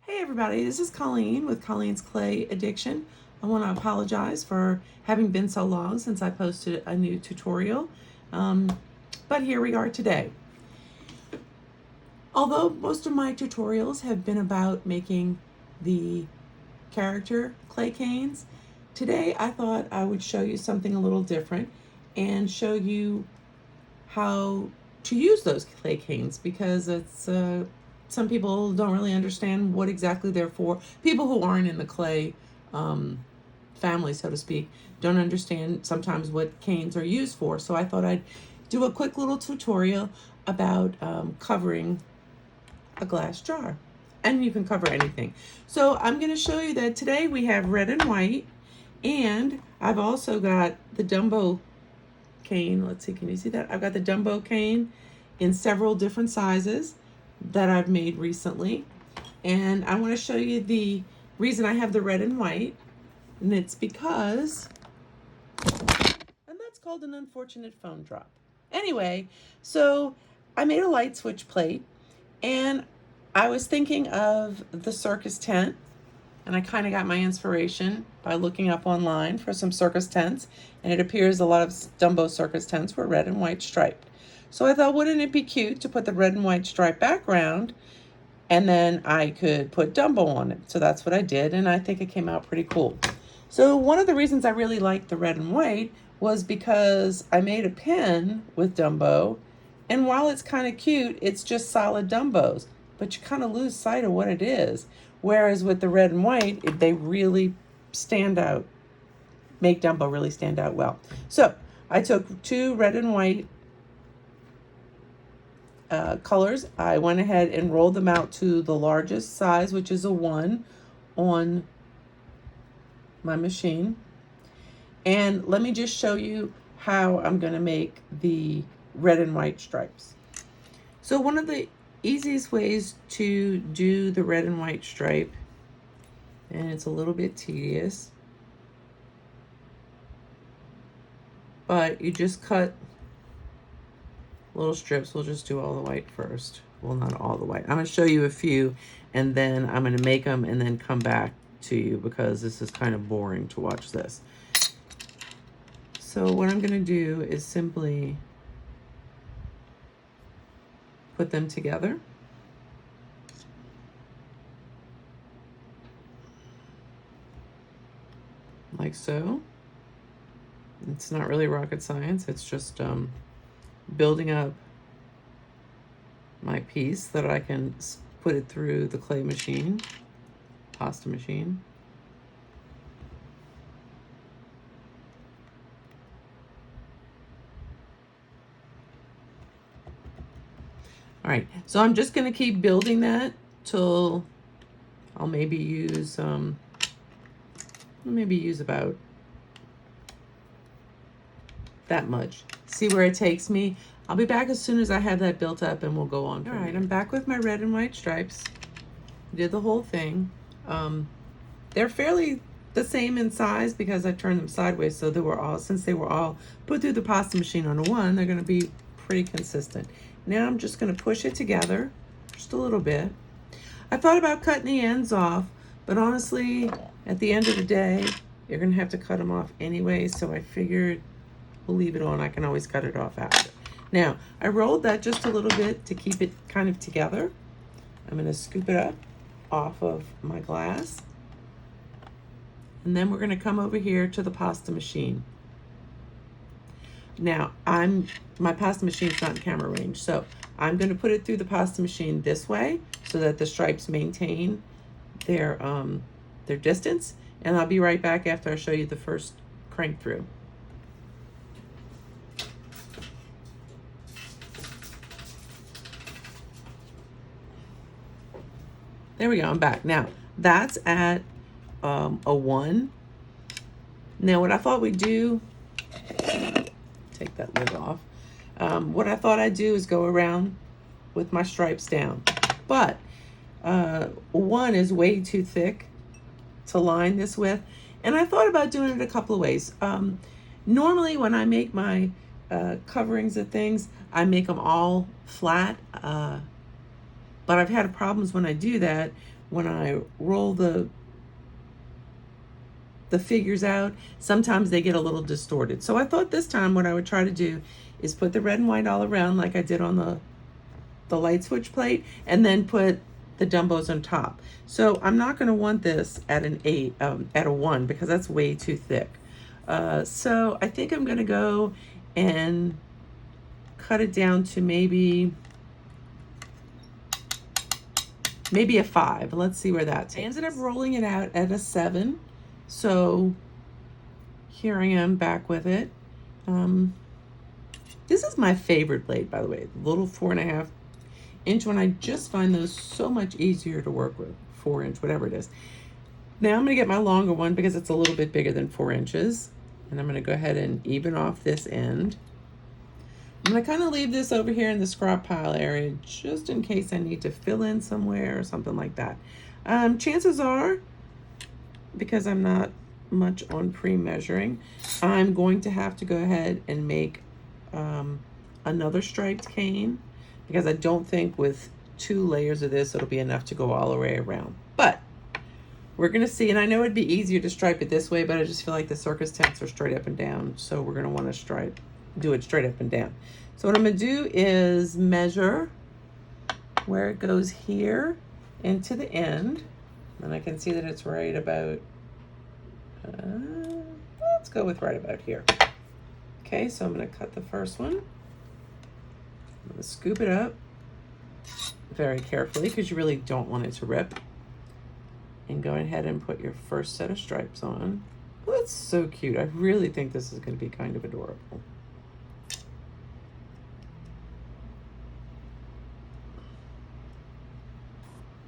Hey everybody, this is Colleen with Colleen's Clay Addiction. I want to apologize for having been so long since I posted a new tutorial, but here we are today. Although most of my tutorials have been about making the character clay canes, today I thought I would show you something a little different and show you how to use those clay canes, because it's some people don't really understand what exactly they're for. People who aren't in the clay family, so to speak, don't understand sometimes what canes are used for. So I thought I'd do a quick little tutorial about covering a glass jar. And you can cover anything. So I'm going to show you that today we have red and white, and I've also got the dumbo cane. Let's see, can you see that? I've got the dumbo cane in several different sizes that I've made recently. And I want to show you the reason I have the red and white, and it's because, and that's called an unfortunate phone drop. Anyway, so I made a light switch plate, and I was thinking of the circus tent, and I kind of got my inspiration by looking up online for some circus tents, and it appears a lot of dumbo circus tents were red and white striped. So I thought, wouldn't it be cute to put the red and white striped background, and then I could put dumbo on it. So that's what I did, and I think it came out pretty cool. So one of the reasons I really liked the red and white was because I made a pin with dumbo, and while it's kind of cute, it's just solid dumbos, but you kind of lose sight of what it is. Whereas with the red and white, they really stand out, make dumbo really stand out well. So I took two red and white colors. I went ahead and rolled them out to the largest size, which is a 1 on my machine. And let me just show you how I'm going to make the red and white stripes. So one of the easiest ways to do the red and white stripe, and it's a little bit tedious, but you just cut little strips. We'll just do all the white first. Well, not all the white. I'm going to show you a few, and then I'm going to make them and then come back to you, because this is kind of boring to watch this. So what I'm going to do is simply put them together. Like so. It's not really rocket science. It's just building up my piece that I can put it through the clay machine, pasta machine. All right, so I'm just going to keep building that till I'll maybe use about that much. See where it takes me. I'll be back as soon as I have that built up, and we'll go on. All right, I'm back with my red and white stripes. Did the whole thing. They're fairly the same in size because I turned them sideways, so since they were all put through the pasta machine on a 1, they're going to be pretty consistent. Now I'm just going to push it together just a little bit. I thought about cutting the ends off, but honestly, at the end of the day, you're going to have to cut them off anyway, so I figured we'll leave it on. I can always cut it off after. Now, I rolled that just a little bit to keep it kind of together. I'm going to scoop it up off of my glass. And then we're going to come over here to the pasta machine. Now, my pasta machine's not in camera range, so I'm going to put it through the pasta machine this way so that the stripes maintain their distance. And I'll be right back after I show you the first crank through. There we go, I'm back. Now, that's at a 1. Now, what I thought we'd do, take that lid off. What I thought I'd do is go around with my stripes down. But 1 is way too thick to line this with. And I thought about doing it a couple of ways. Normally, when I make my coverings of things, I make them all flat. But I've had problems when I do that when I roll the figures out, sometimes they get a little distorted. So I thought this time what I would try to do is put the red and white all around like I did on the light switch plate, and then put the dumbos on top. So I'm not going to want this at an 8, at a 1, because that's way too thick. So I think I'm going to go and cut it down to maybe a 5. Let's see where that takes. I ended up rolling it out at a 7. So here I am back with it. This is my favorite blade, by the way, the little 4.5 inch one. I just find those so much easier to work with, 4 inch, whatever it is. Now I'm gonna get my longer one because it's a little bit bigger than 4 inches. And I'm gonna go ahead and even off this end. I'm gonna kind of leave this over here in the scrap pile area just in case I need to fill in somewhere or something like that. Chances are, because I'm not much on pre-measuring, I'm going to have to go ahead and make another striped cane, because I don't think with 2 layers of this it'll be enough to go all the way around. But we're gonna see, and I know it'd be easier to stripe it this way, but I just feel like the circus tents are straight up and down, so we're gonna want to do it straight up and down. So what I'm gonna do is measure where it goes here into the end, and I can see that it's right about, let's go with right about here. Okay, so I'm gonna cut the first one. I'm gonna scoop it up very carefully because you really don't want it to rip. And go ahead and put your first set of stripes on. Oh, that's so cute. I really think this is gonna be kind of adorable.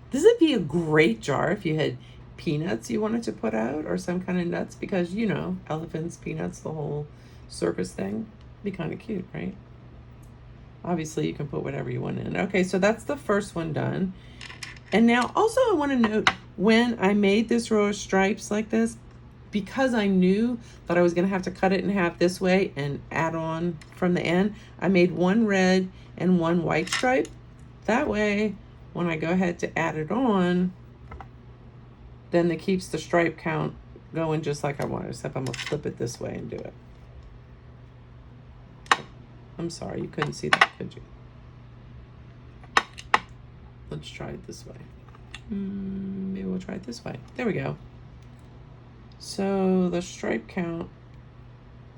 This would be a great jar if you had peanuts you wanted to put out, or some kind of nuts, because you know, elephants, peanuts, the whole circus thing. It'd be kind of cute, right? Obviously you can put whatever you want in. Okay, so that's the first one done. And now also I want to note, when I made this row of stripes like this, because I knew that I was going to have to cut it in half this way and add on from the end, I made 1 red and 1 white stripe. That way, when I go ahead to add it on, then it keeps the stripe count going just like I want, except I'm going to flip it this way and do it. I'm sorry, you couldn't see that, could you? Let's try it this way. Maybe we'll try it this way. There we go. So the stripe count,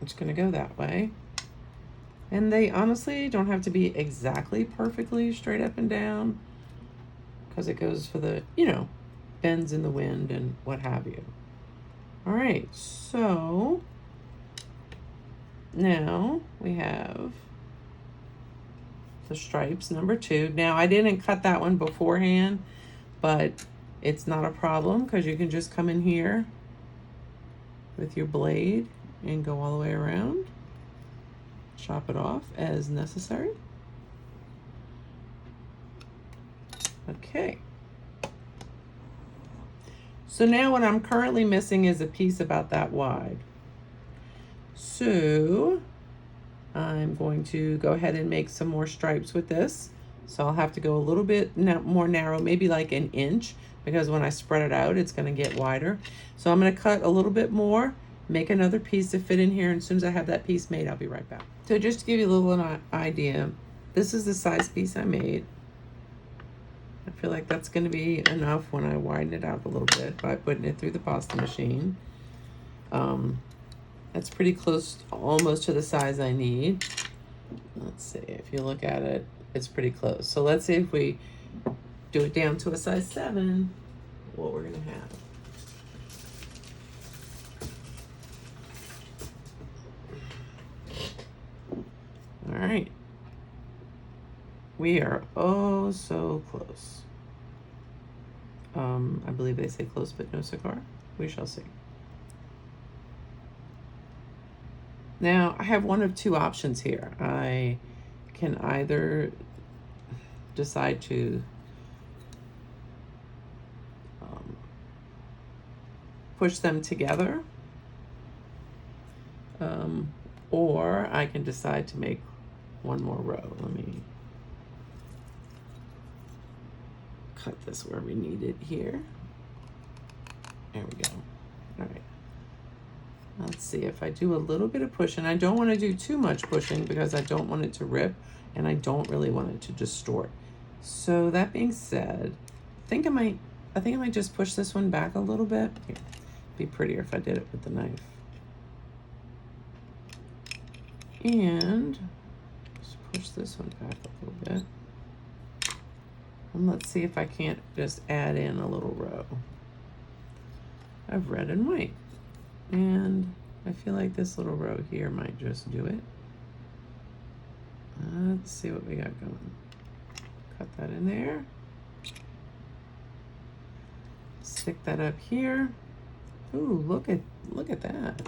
it's going to go that way. And they honestly don't have to be exactly perfectly straight up and down, because it goes for the, you know, bends in the wind and what have you. All right, so now we have the stripes, number 2. Now I didn't cut that one beforehand, but it's not a problem because you can just come in here with your blade and go all the way around, chop it off as necessary. Okay. So now what I'm currently missing is a piece about that wide. So I'm going to go ahead and make some more stripes with this. So I'll have to go a little bit more narrow, maybe like 1 inch, because when I spread it out, it's going to get wider. So I'm going to cut a little bit more, make another piece to fit in here, and as soon as I have that piece made, I'll be right back. So just to give you a little idea, this is the size piece I made. I feel like that's going to be enough when I widen it out a little bit by putting it through the pasta machine. That's pretty close, almost to the size I need. Let's see, if you look at it, it's pretty close. So let's see if we do it down to a size 7, what we're going to have. All right. We are oh so close. I believe they say close but no cigar. We shall see. Now, I have one of 2 options here. I can either decide to push them together, or I can decide to make one more row. Let me cut this where we need it here. There we go. All right. Let's see if I do a little bit of pushing. I don't want to do too much pushing because I don't want it to rip and I don't really want it to distort. So that being said, I think I might just push this one back a little bit. Here, it'd be prettier if I did it with the knife. And just push this one back a little bit. And let's see if I can't just add in a little row of red and white. And I feel like this little row here might just do it. Let's see what we got going. Cut that in there. Stick that up here. Ooh, look at that.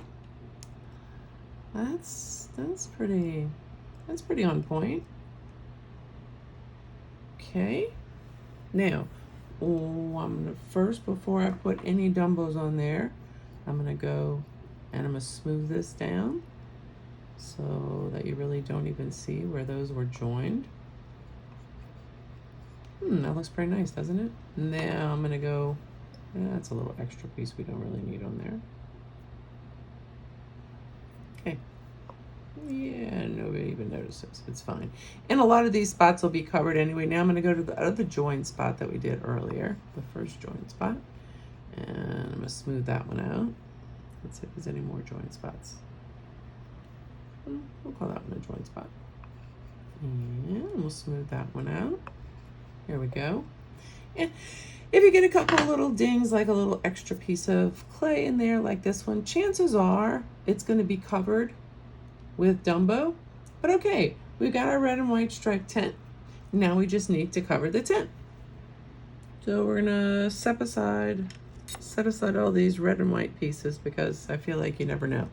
That's pretty on point. Okay. Now, I'm gonna first, before I put any dumbos on there, I'm gonna go and I'm gonna smooth this down so that you really don't even see where those were joined. That looks pretty nice, doesn't it? Now I'm gonna go, that's a little extra piece we don't really need on there. Okay. Yeah, nobody even notices. It's fine. And a lot of these spots will be covered anyway. Now I'm gonna go to the other join spot that we did earlier, the first join spot. And I'm gonna smooth that one out. Let's see if there's any more joint spots. We'll call that one a joint spot. And we'll smooth that one out. There we go. And if you get a couple of little dings, like a little extra piece of clay in there, like this one, chances are it's gonna be covered with Dumbo. But okay, we've got our red and white striped tent. Now we just need to cover the tent. So we're gonna set aside all these red and white pieces because I feel like you never know.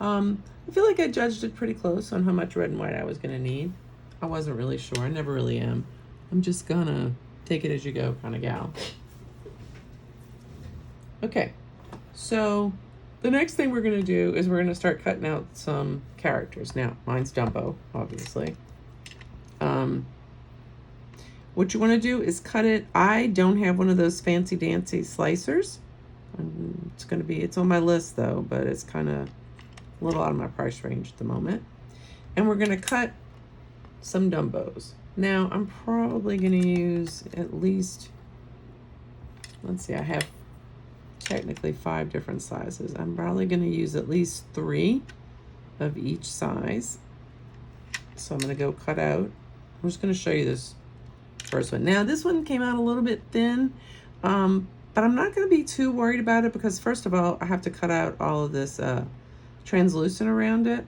I feel like I judged it pretty close on how much red and white I was gonna need. I wasn't really sure, I never really am. I'm just gonna take it as you go kind of gal. Okay, so the next thing we're gonna do is we're gonna start cutting out some characters. Now, mine's Dumbo, obviously. What you want to do is cut it. I don't have one of those fancy dancy slicers. It's on my list though, but it's kind of a little out of my price range at the moment. And we're going to cut some Dumbos. Now I'm probably going to use at least, let's see, I have technically 5 different sizes. I'm probably going to use at least 3 of each size. So I'm going to go cut out. I'm just going to show you this first one. Now this one came out a little bit thin, but I'm not going to be too worried about it because first of all, I have to cut out all of this translucent around it.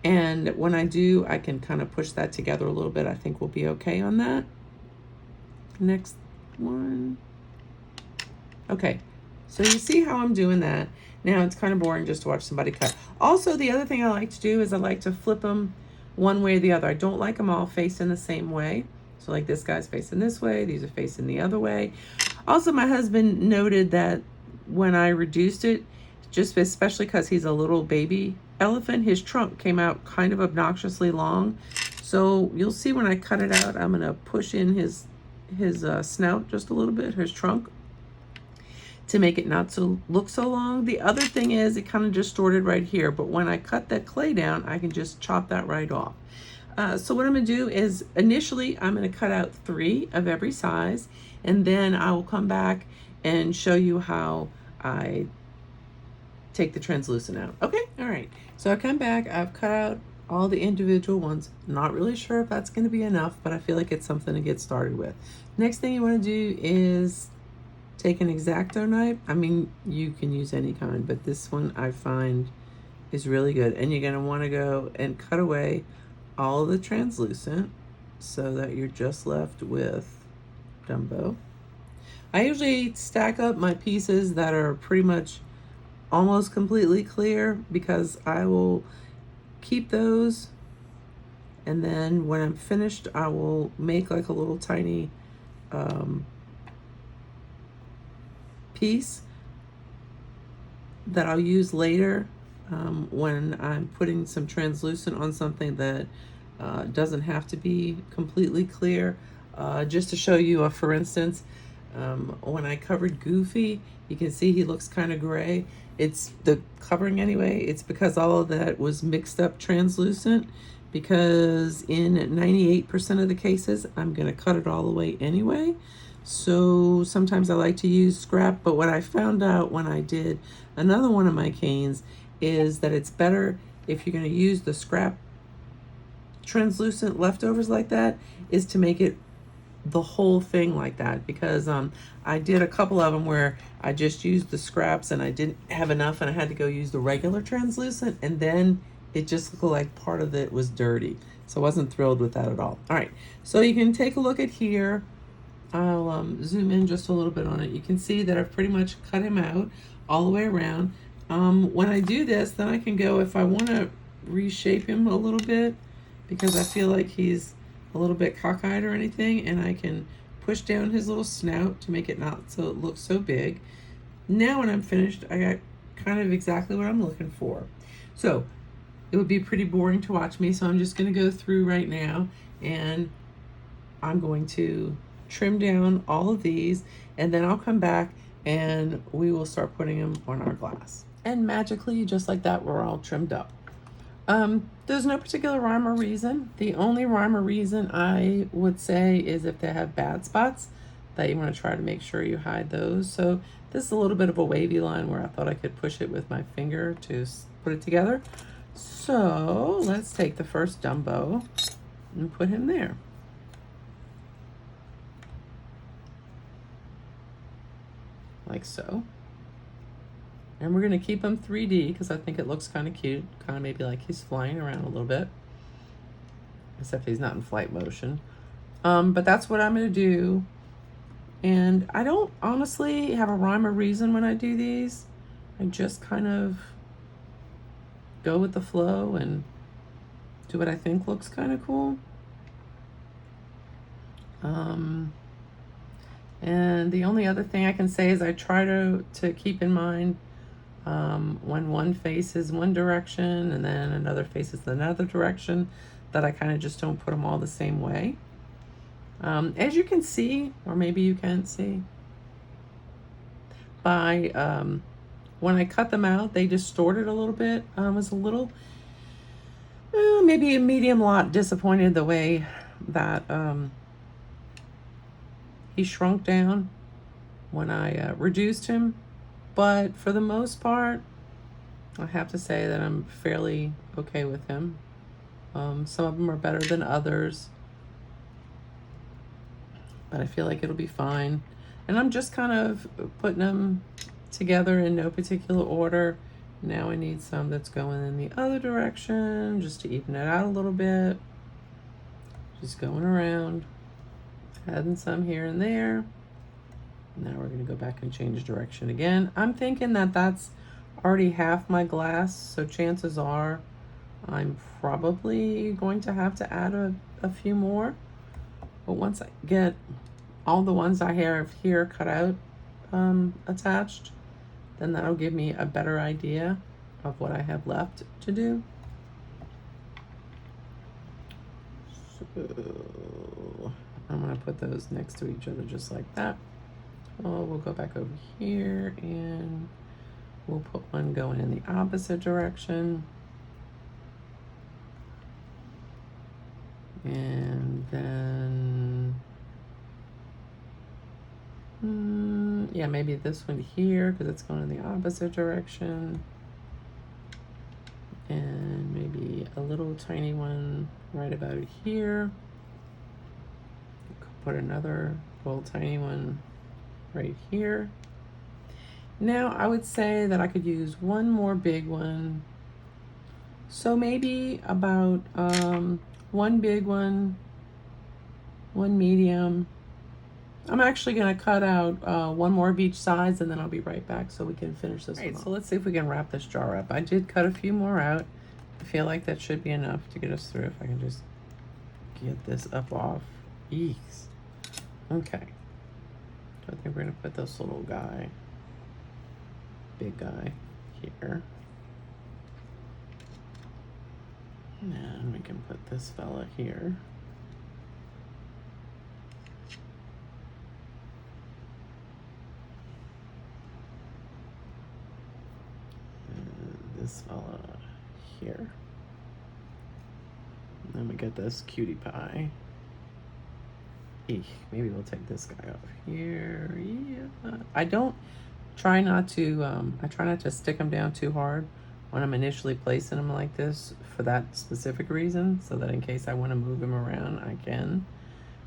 And when I do, I can kind of push that together a little bit. I think we'll be okay on that. Next one. Okay, so you see how I'm doing that. Now it's kind of boring just to watch somebody cut. Also, the other thing I like to do is I like to flip them one way or the other. I don't like them all facing the same way. So like this guy's facing this way, these are facing the other way. Also, my husband noted that when I reduced it, just especially because he's a little baby elephant, his trunk came out kind of obnoxiously long. So you'll see when I cut it out, I'm gonna push in his snout just a little bit, his trunk, to make it not look so long. The other thing is it kind of distorted right here, but when I cut that clay down, I can just chop that right off. So what I'm gonna do is initially I'm gonna cut out 3 of every size, and then I will come back and show you how I take the translucent out. Okay, all right. So I come back, I've cut out all the individual ones. Not really sure if that's gonna be enough, but I feel like it's something to get started with. Next thing you wanna do is take an X-Acto knife. I mean, you can use any kind, but this one I find is really good. And you're gonna wanna go and cut away all the translucent so that you're just left with Dumbo. I usually stack up my pieces that are pretty much almost completely clear because I will keep those, and then when I'm finished I will make like a little tiny piece that I'll use later when I'm putting some translucent on something that doesn't have to be completely clear. Just to show you, for instance, when I covered Goofy, you can see he looks kind of gray. It's the covering anyway. It's because all of that was mixed up translucent, because in 98% of the cases, I'm going to cut it all away anyway. So sometimes I like to use scrap, but what I found out when I did another one of my canes is that it's better if you're going to use the scrap translucent leftovers like that, is to make it the whole thing like that, because I did a couple of them where I just used the scraps and I didn't have enough and I had to go use the regular translucent, and then it just looked like part of it was dirty. So I wasn't thrilled with that at all. All right, so you can take a look at here. I'll zoom in just a little bit on it. You can see that I've pretty much cut him out all the way around. When I do this, then I can go, if I want to reshape him a little bit, because I feel like he's a little bit cockeyed or anything, and I can push down his little snout to make it not so it looks so big. Now when I'm finished, I got kind of exactly what I'm looking for. So it would be pretty boring to watch me, so I'm just going to go through right now, and I'm going to trim down all of these, and then I'll come back and we will start putting them on our glass. And magically, just like that, we're all trimmed up. There's no particular rhyme or reason. The only rhyme or reason I would say is if they have bad spots, that you want to try to make sure you hide those. So this is a little bit of a wavy line where I thought I could push it with my finger to put it together. So let's take the first Dumbo and put him there. Like so. And we're going to keep him 3D because I think it looks kind of cute, kind of maybe like he's flying around a little bit, except he's not in flight motion. But that's what I'm going to do. And I don't honestly have a rhyme or reason when I do these. I just kind of go with the flow and do what I think looks kind of cool. And the only other thing I can say is I try to keep in mind when one faces one direction and then another faces another direction, that I kind of just don't put them all the same way. As you can see, or maybe you can't see, by when I cut them out, they distorted a little bit. I was a little, maybe a medium lot disappointed the way that he shrunk down when I reduced him. But for the most part, I have to say that I'm fairly okay with him. Some of them are better than others, but I feel like it'll be fine. And I'm just kind of putting them together in no particular order. Now I need some that's going in the other direction, just to even it out a little bit. Just going around, adding some here and there. Now we're going to go back and change direction again. I'm thinking that that's already half my glass, so chances are I'm probably going to have to add a few more. But once I get all the ones I have here cut out attached, then that'll give me a better idea of what I have left to do. So I'm going to put those next to each other just like that. Oh, we'll go back over here and we'll put one going in the opposite direction. And then, yeah, maybe this one here because it's going in the opposite direction. And maybe a little tiny one right about here. Put another little tiny one right here. Now I would say that I could use one more big one. So maybe about one big one, one medium. I'm actually going to cut out one more of each size, and then I'll be right back so we can finish this one off. So let's see if we can wrap this jar up. I did cut a few more out. I feel like that should be enough to get us through. If I can just get this up off. Eeks. Okay. So I think we're going to put this little guy, big guy, here. And we can put this fella here. here. And then we get this cutie pie. Eek, maybe we'll take this guy off here. Yeah. I try not to stick them down too hard when I'm initially placing them like this for that specific reason, so that in case I want to move him around, I can,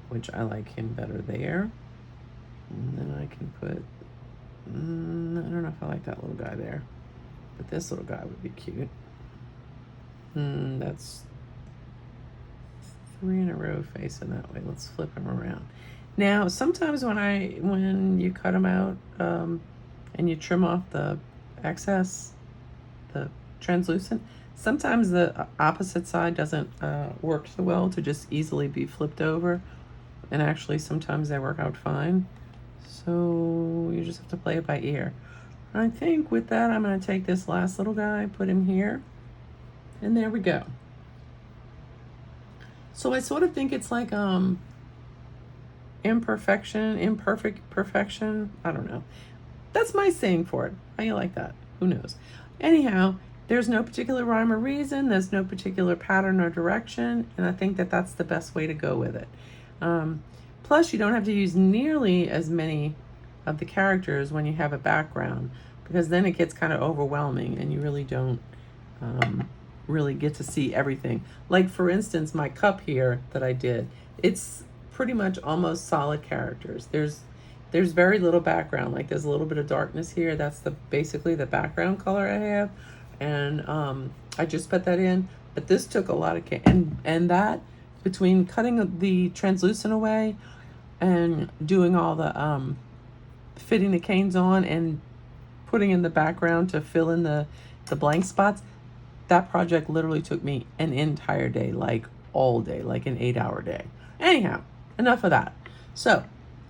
which I like him better there. And then I can put, I don't know if I like that little guy there, but this little guy would be cute. That's 3 in a row facing that way. Let's flip him around. Now, sometimes when you cut them out and you trim off the excess, the translucent, sometimes the opposite side doesn't work so well to just easily be flipped over. And actually, sometimes they work out fine. So you just have to play it by ear. I think with that, I'm going to take this last little guy, put him here, and there we go. So I sort of think it's like imperfect perfection. I don't know. That's my saying for it. How you like that? Who knows? Anyhow, there's no particular rhyme or reason. There's no particular pattern or direction, and I think that that's the best way to go with it. Plus, you don't have to use nearly as many of the characters when you have a background, because then it gets kind of overwhelming and you really don't really get to see everything. Like, for instance, my cup here that I did, it's pretty much almost solid characters. There's very little background. Like, there's a little bit of darkness here. That's basically the background color I have, and I just put that in. But this took a lot of care, and that between cutting the translucent away and doing all the fitting the canes on and putting in the background to fill in the blank spots, that project literally took me an entire day, like all day, like an 8-hour day. Anyhow, enough of that. So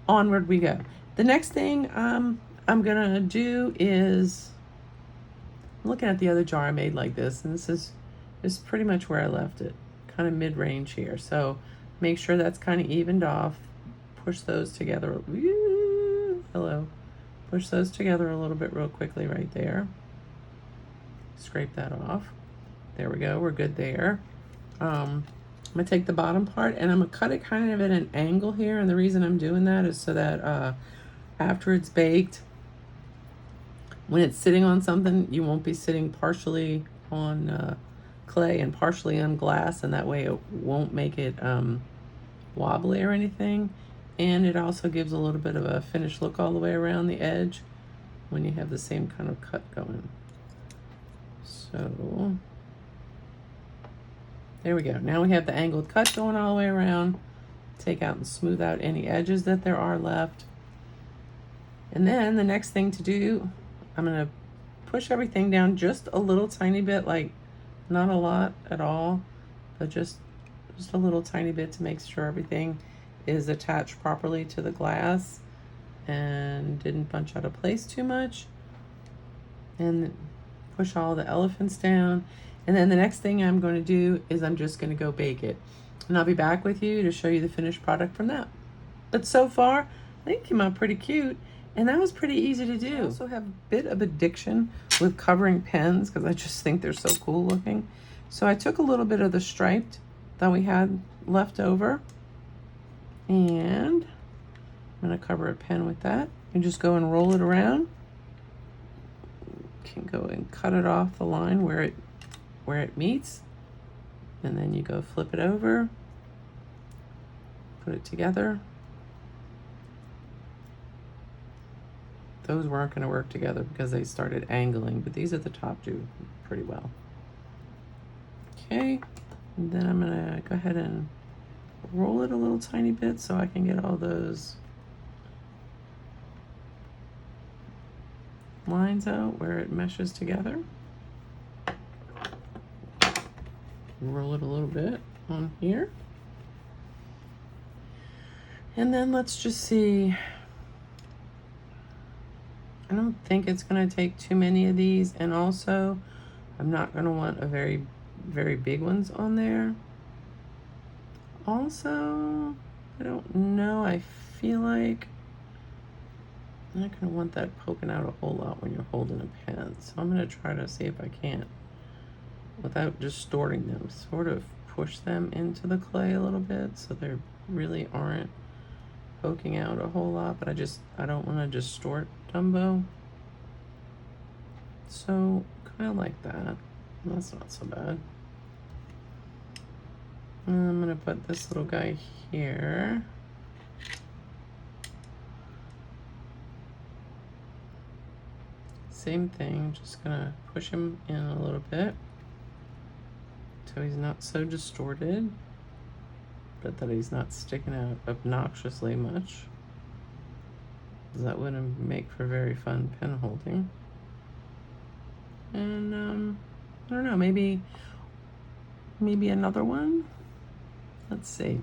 onward we go. The next thing I'm gonna do is, I'm looking at the other jar I made like this, and this is pretty much where I left it, kind of mid-range here. So make sure that's kind of evened off. Push those together. Hello. Push those together a little bit real quickly right there. Scrape that off. There we go. We're good there. I'm going to take the bottom part and I'm going to cut it kind of at an angle here. And the reason I'm doing that is so that after it's baked, when it's sitting on something, you won't be sitting partially on clay and partially on glass, and that way it won't make it wobbly or anything. And it also gives a little bit of a finished look all the way around the edge when you have the same kind of cut going. So there we go. Now we have the angled cut going all the way around. Take out and smooth out any edges that there are left. And then the next thing to do, I'm going to push everything down just a little tiny bit, like not a lot at all, but just a little tiny bit to make sure everything is attached properly to the glass and didn't bunch out of place too much. And push all the elephants down. And then the next thing I'm going to do is I'm just going to go bake it. And I'll be back with you to show you the finished product from that. But so far, I think it came out pretty cute. And that was pretty easy to do. I also have a bit of addiction with covering pens because I just think they're so cool looking. So I took a little bit of the striped that we had left over, and I'm going to cover a pen with that. And just go and roll it around. You can go and cut it off the line where it meets. And then you go flip it over, put it together. Those weren't going to work together because they started angling, but these at the top do pretty well. Okay, and then I'm going to go ahead and roll it a little tiny bit so I can get all those lines out where it meshes together. Roll it a little bit on here. And then let's just see. I don't think it's going to take too many of these, and also I'm not going to want a very, very big ones on there. Also, I don't know, I feel like I'm not going to want that poking out a whole lot when you're holding a pen. So I'm going to try to see if I can't without distorting them. Sort of push them into the clay a little bit so they really aren't poking out a whole lot, but I don't want to distort Dumbo. So kind of like that. That's not so bad. And I'm gonna put this little guy here. Same thing, just gonna push him in a little bit so he's not so distorted, but that he's not sticking out obnoxiously much. That wouldn't make for very fun pen holding. And I don't know, maybe another one. Let's see.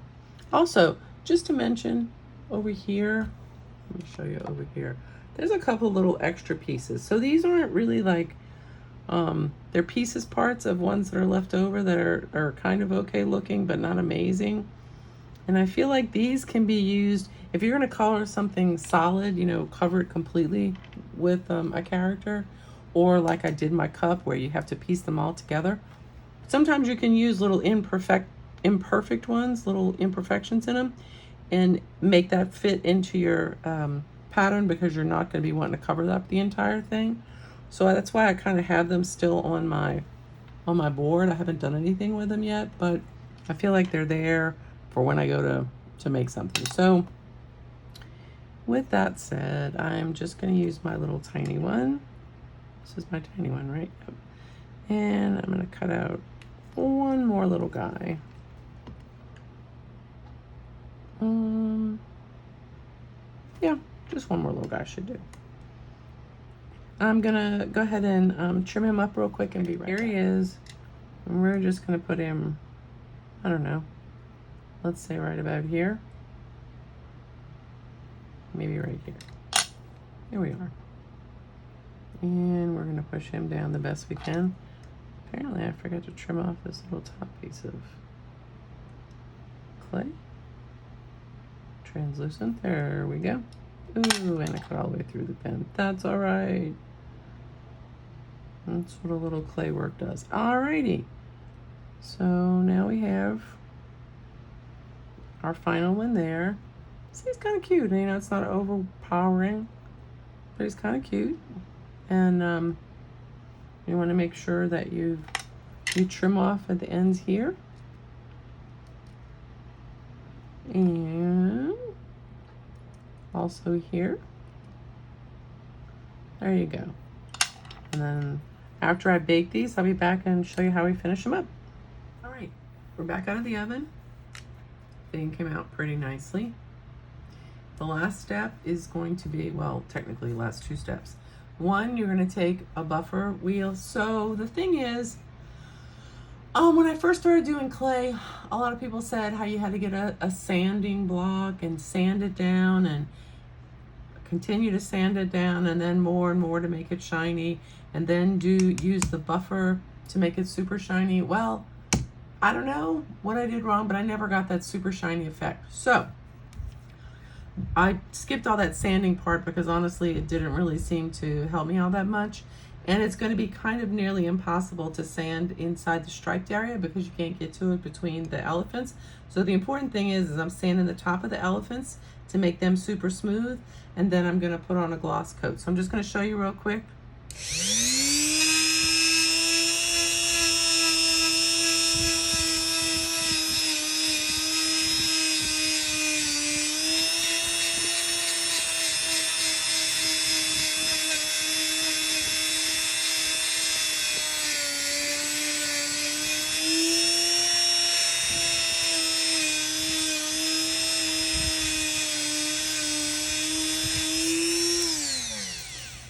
Also, just to mention over here, let me show you over here. There's a couple little extra pieces. So these aren't really like, they're pieces parts of ones that are left over that are kind of okay looking, but not amazing. And I feel like these can be used, if you're gonna color something solid, you know, cover it completely with a character, or like I did my cup where you have to piece them all together. Sometimes you can use little imperfect ones, little imperfections in them, and make that fit into your pattern, because you're not going to be wanting to cover up the entire thing. So that's why I kind of have them still on my board. I haven't done anything with them yet, but I feel like they're there for when I go to make something. So with that said, I'm just going to use my little tiny one. This is my tiny one, right? Yep. And I'm going to cut out one more little guy. Yeah, just one more little guy should do. I'm gonna go ahead and trim him up real quick and be right back. Here he is. And we're just gonna put him, I don't know, let's say right about here. Maybe right here. Here we are. And we're gonna push him down the best we can. Apparently I forgot to trim off this little top piece of clay. Translucent, there we go. Ooh, and I cut all the way through the pen. That's all right. That's what a little clay work does. Alrighty. So now we have our final one there. See, he's kind of cute. You know, it's not overpowering, but he's kind of cute. And you want to make sure that you trim off at the ends here. And also here. There you go. And then after I bake these, I'll be back and show you how we finish them up. All right, we're back out of the oven. Thing came out pretty nicely. The last step is going to be, well, technically last two steps. One, you're going to take a buffer wheel. So the thing is, when I first started doing clay, a lot of people said how you had to get a sanding block and sand it down and continue to sand it down, and then more and more to make it shiny, and then use the buffer to make it super shiny. Well, I don't know what I did wrong, but I never got that super shiny effect. So I skipped all that sanding part because honestly it didn't really seem to help me all that much. And it's going to be kind of nearly impossible to sand inside the striped area because you can't get to it between the elephants. So the important thing is I'm sanding the top of the elephants to make them super smooth, and then I'm going to put on a gloss coat. So I'm just going to show you real quick.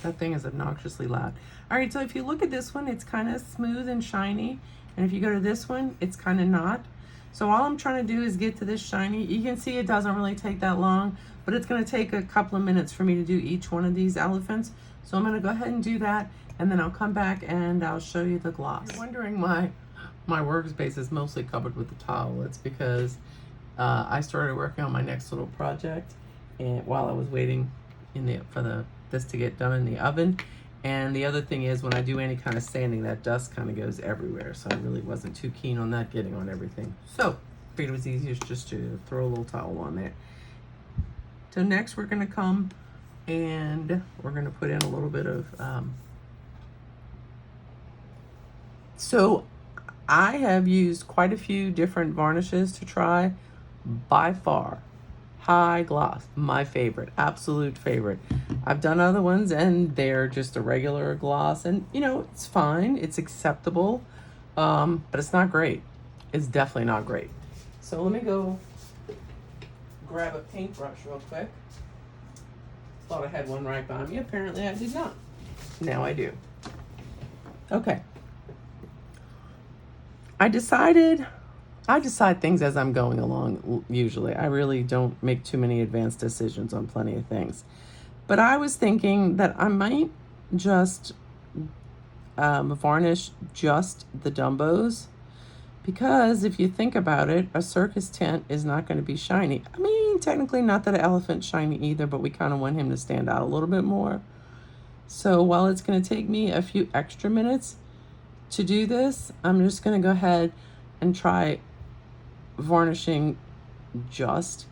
That thing is obnoxiously loud. All right, so if you look at this one, it's kind of smooth and shiny. And if you go to this one, it's kind of not. So all I'm trying to do is get to this shiny. You can see it doesn't really take that long, but it's going to take a couple of minutes for me to do each one of these elephants. So I'm going to go ahead and do that, and then I'll come back and I'll show you the gloss. You're wondering why my workspace is mostly covered with the towel. It's because I started working on my next little project, and while I was waiting for this to get done in the oven, And the other thing is when I do any kind of sanding, that dust kind of goes everywhere. So I really wasn't too keen on that getting on everything. So I figured it was easiest just to throw a little towel on there. So next we're going to come and we're going to put in a little bit of, so I have used quite a few different varnishes to try. By far, High Gloss, my favorite, absolute favorite. I've done other ones and they're just a regular gloss, and you know, it's fine, it's acceptable, but it's not great. It's definitely not great. So let me go grab a paintbrush real quick. Thought I had one right by me. Apparently I did not. Now I do. Okay. I decide things as I'm going along, usually. I really don't make too many advanced decisions on plenty of things. But I was thinking that I might just varnish just the Dumbos, because if you think about it, a circus tent is not going to be shiny. I mean, technically not that an elephant's shiny either, but we kind of want him to stand out a little bit more. So while it's going to take me a few extra minutes to do this, I'm just going to go ahead and try varnishing just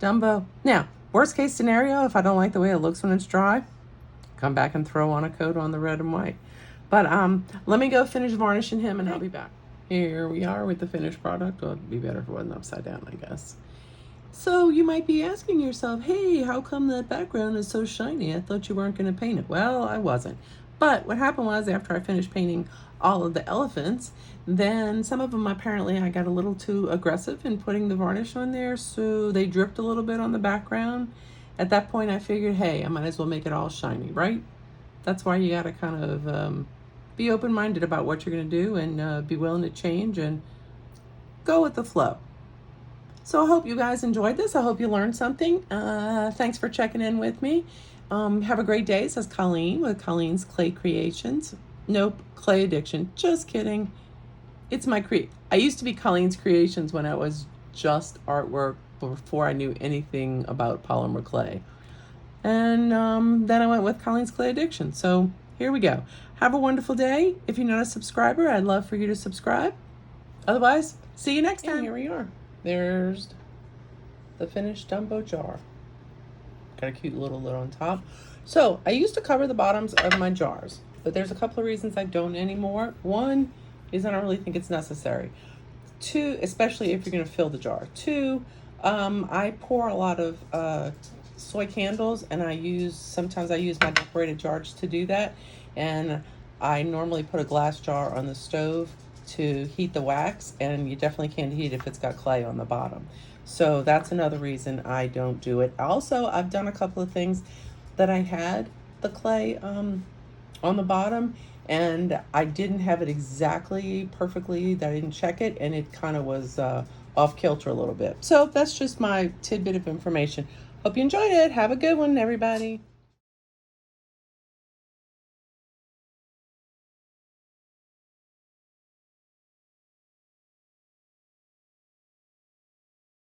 Dumbo. Now, worst case scenario, if I don't like the way it looks when it's dry, come back and throw on a coat on the red and white. But let me go finish varnishing him and I'll be back. Here we are with the finished product. Well, it'd be better if it wasn't upside down, I guess. So you might be asking yourself, hey, how come that background is so shiny? I thought you weren't going to paint it. Well, I wasn't. But what happened was, after I finished painting all of the elephants, then some of them, apparently I got a little too aggressive in putting the varnish on there, so they dripped a little bit on the background. At that point I figured, hey, I might as well make it all shiny, right? That's why you got to kind of be open-minded about what you're going to do, and be willing to change and go with the flow. So I hope you guys enjoyed this. I hope you learned something. Thanks for checking in with me. Have a great day, says Colleen with Colleen's Clay Creations. Nope, Clay Addiction. Just kidding. It's my I used to be Colleen's Creations when I was just artwork, before I knew anything about polymer clay. And then I went with Colleen's Clay Addiction. So here we go. Have a wonderful day. If you're not a subscriber, I'd love for you to subscribe. Otherwise, see you next time. And here we are. There's the finished Dumbo jar. Got a cute little lid on top. So I used to cover the bottoms of my jars, but there's a couple of reasons I don't anymore. One is I don't really think it's necessary. Two, especially if you're going to fill the jar. Two, I pour a lot of soy candles, and sometimes I use my decorated jars to do that. And I normally put a glass jar on the stove to heat the wax, and you definitely can't heat if it's got clay on the bottom. So that's another reason I don't do it. Also, I've done a couple of things that I had the clay on the bottom, and I didn't have it exactly perfectly, that I didn't check it, and it kind of was off kilter a little bit. So that's just my tidbit of information. Hope you enjoyed it. Have a good one, everybody.